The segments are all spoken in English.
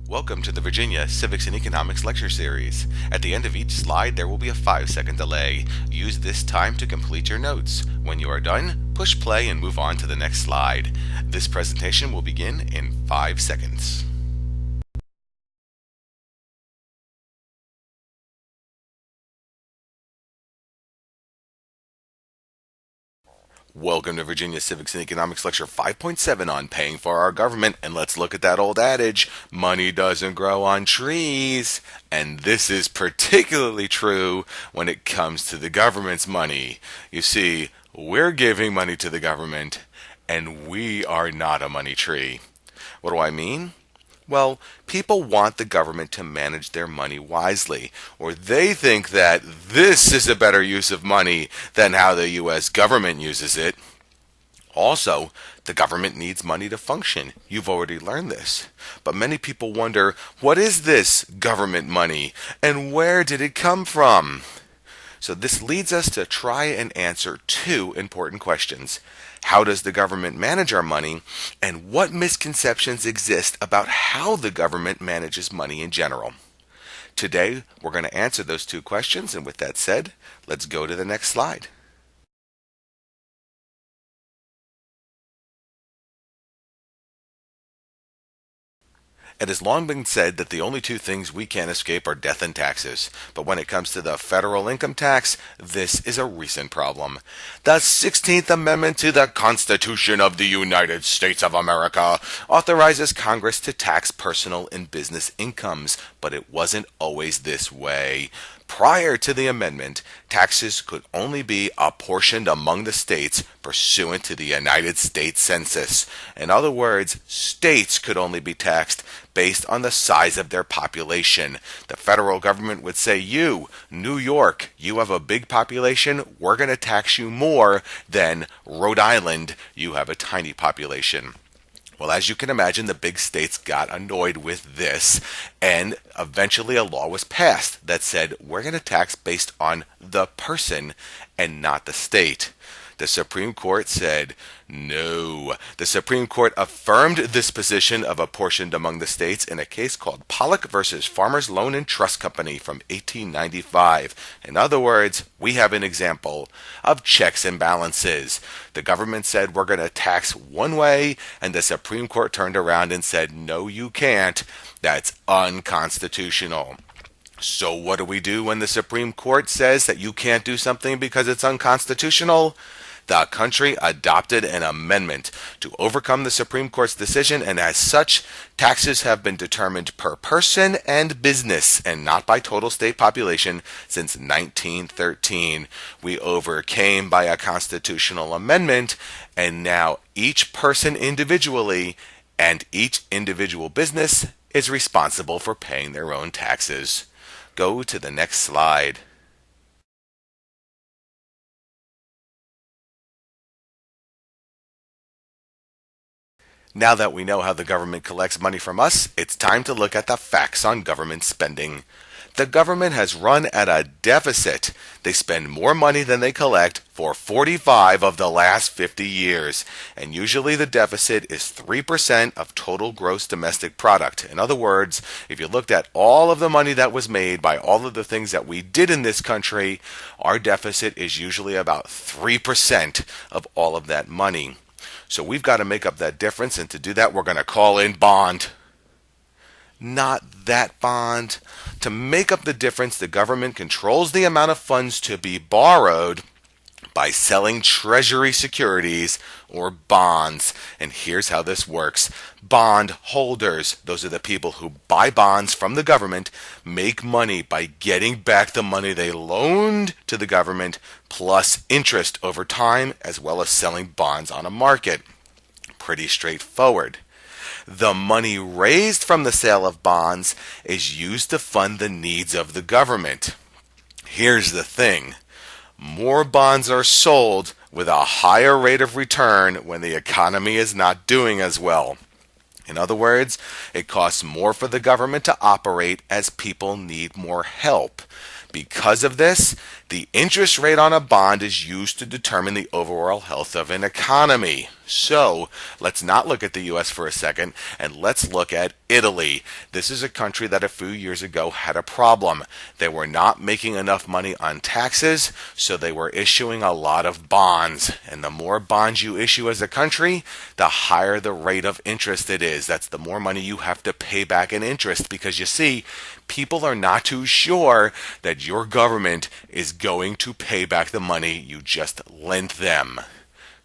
Welcome to the Virginia Civics and Economics Lecture Series. At the end of each slide, there will be a 5-second delay. Use this time to complete your notes. When you are done, push play and move on to the next slide. This presentation will begin in 5 seconds. Welcome to Virginia Civics and Economics Lecture 5.7 on paying for our government, and let's look at that old adage, money doesn't grow on trees. And this is particularly true when it comes to the government's money. You see, we're giving money to the government, and we are not a money tree. What do I mean? Well, people want the government to manage their money wisely, or they think that this is a better use of money than how the U.S. government uses it. Also, the government needs money to function. You've already learned this. But many people wonder, what is this government money, and where did it come from? So this leads us to try and answer two important questions. How does the government manage our money, and what misconceptions exist about how the government manages money in general? Today, we're going to answer those two questions, and with that said, let's go to the next slide. It has long been said that the only two things we can't escape are death and taxes. But when it comes to the federal income tax, this is a recent problem. The 16th Amendment to the Constitution of the United States of America authorizes Congress to tax personal and business incomes, but it wasn't always this way. Prior to the amendment, taxes could only be apportioned among the states pursuant to the United States Census. In other words, states could only be taxed based on the size of their population. The federal government would say, you, New York, you have a big population, we're going to tax you more than Rhode Island, you have a tiny population. Well, as you can imagine, the big states got annoyed with this, and eventually a law was passed that said we're going to tax based on the person and not the state. The Supreme Court said no. The Supreme Court affirmed this position of apportioned among the states in a case called Pollock versus Farmers Loan and Trust Company from 1895. In other words, we have an example of checks and balances. The government said we're going to tax one way, and the Supreme Court turned around and said, no, you can't. That's unconstitutional. So what do we do when the Supreme Court says that you can't do something because it's unconstitutional? The country adopted an amendment to overcome the Supreme Court's decision, and as such, taxes have been determined per person and business and not by total state population since 1913. We overcame by a constitutional amendment, and now each person individually and each individual business is responsible for paying their own taxes. Go to the next slide. Now that we know how the government collects money from us, it's time to look at the facts on government spending. The government has run at a deficit. They spend more money than they collect for 45 of the last 50 years. And usually the deficit is 3% of total gross domestic product. In other words, if you looked at all of the money that was made by all of the things that we did in this country, our deficit is usually about 3% of all of that money. So we've got to make up that difference, and to do that, we're going to call in bond. Not that bond. To make up the difference, the government controls the amount of funds to be borrowed by selling treasury securities or bonds. And here's how this works. Bond holders, those are the people who buy bonds from the government, make money by getting back the money they loaned to the government plus interest over time, as well as selling bonds on a market. Pretty straightforward. The money raised from the sale of bonds is used to fund the needs of the government. Here's the thing. More bonds are sold with a higher rate of return when the economy is not doing as well. In other words, it costs more for the government to operate as people need more help. Because of this, the interest rate on a bond is used to determine the overall health of an economy. So let's not look at the US for a second and let's look at Italy. This is a country that a few years ago had a problem. They were not making enough money on taxes, so they were issuing a lot of bonds. And the more bonds you issue as a country, the higher the rate of interest it is. That's the more money you have to pay back in interest, because you see, people are not too sure that your government is going to pay back the money you just lent them.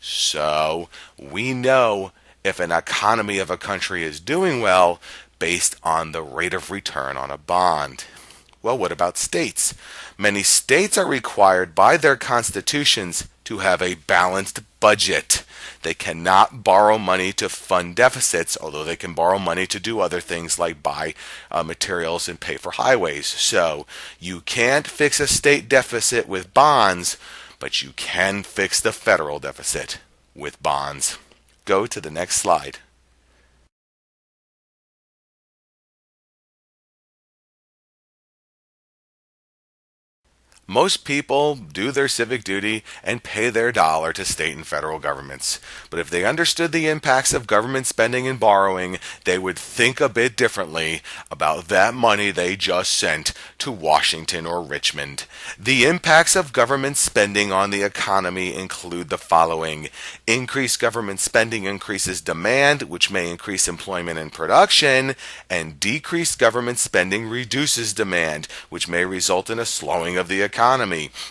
So we know if an economy of a country is doing well based on the rate of return on a bond. Well, what about states? Many states are required by their constitutions to have a balanced budget. They cannot borrow money to fund deficits, although they can borrow money to do other things like buy materials and pay for highways. So you can't fix a state deficit with bonds, but you can fix the federal deficit with bonds. Go to the next slide. Most people do their civic duty and pay their dollar to state and federal governments. But if they understood the impacts of government spending and borrowing, they would think a bit differently about that money they just sent to Washington or Richmond. The impacts of government spending on the economy include the following. Increased government spending increases demand, which may increase employment and production, and decreased government spending reduces demand, which may result in a slowing of the economy.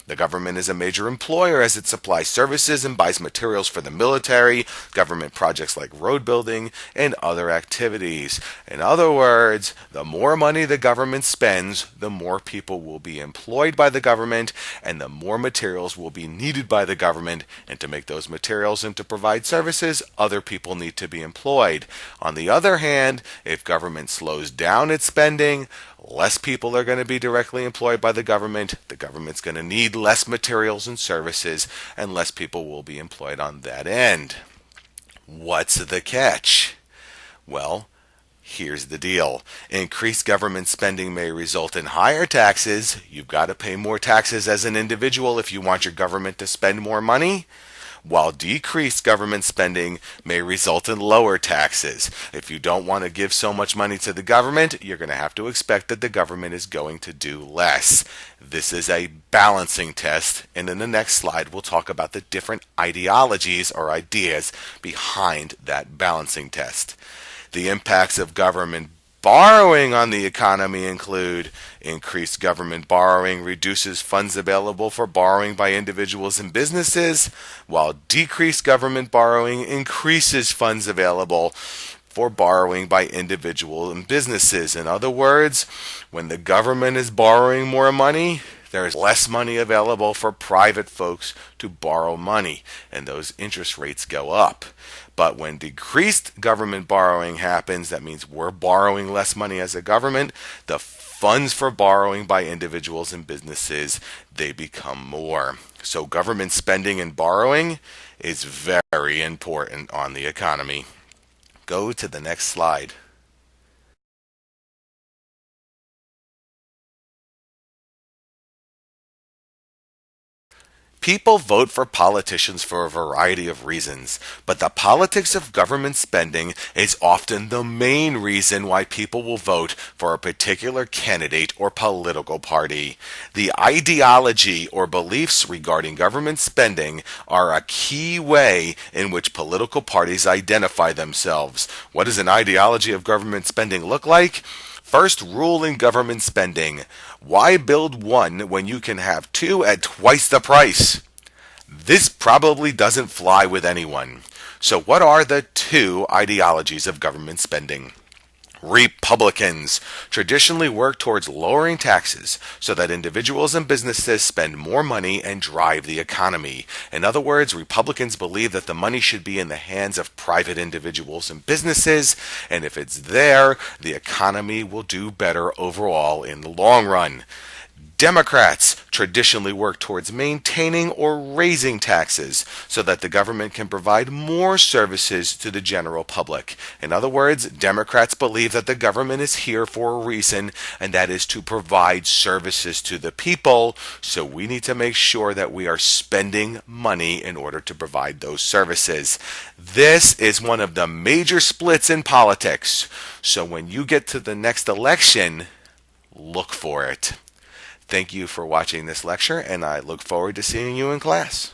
The government is a major employer as it supplies services and buys materials for the military, government projects like road building, and other activities. In other words, the more money the government spends, the more people will be employed by the government, and the more materials will be needed by the government. And to make those materials and to provide services, other people need to be employed. On the other hand, if government slows down its spending, less people are going to be directly employed by the government. The government's going to need less materials and services, and less people will be employed on that end. What's the catch? Well, here's the deal. Increased government spending may result in higher taxes. You've got to pay more taxes as an individual if you want your government to spend more money, while decreased government spending may result in lower taxes. If you don't want to give so much money to the government, you're going to have to expect that the government is going to do less. This is a balancing test, and in the next slide we'll talk about the different ideologies or ideas behind that balancing test. The impacts of government borrowing on the economy include increased government borrowing reduces funds available for borrowing by individuals and businesses, while decreased government borrowing increases funds available for borrowing by individuals and businesses. In other words, when the government is borrowing more money, there is less money available for private folks to borrow money, and those interest rates go up. But when decreased government borrowing happens, that means we're borrowing less money as a government, the funds for borrowing by individuals and businesses, they become more. So government spending and borrowing is very important on the economy. Go to the next slide. People vote for politicians for a variety of reasons, but the politics of government spending is often the main reason why people will vote for a particular candidate or political party. The ideology or beliefs regarding government spending are a key way in which political parties identify themselves. What does an ideology of government spending look like? First rule in government spending: why build one when you can have two at twice the price? This probably doesn't fly with anyone. So what are the two ideologies of government spending? Republicans traditionally work towards lowering taxes so that individuals and businesses spend more money and drive the economy. In other words, Republicans believe that the money should be in the hands of private individuals and businesses, and if it's there, the economy will do better overall in the long run. Democrats traditionally work towards maintaining or raising taxes so that the government can provide more services to the general public. In other words, Democrats believe that the government is here for a reason, and that is to provide services to the people. So we need to make sure that we are spending money in order to provide those services. This is one of the major splits in politics. So when you get to the next election, look for it. Thank you for watching this lecture, and I look forward to seeing you in class.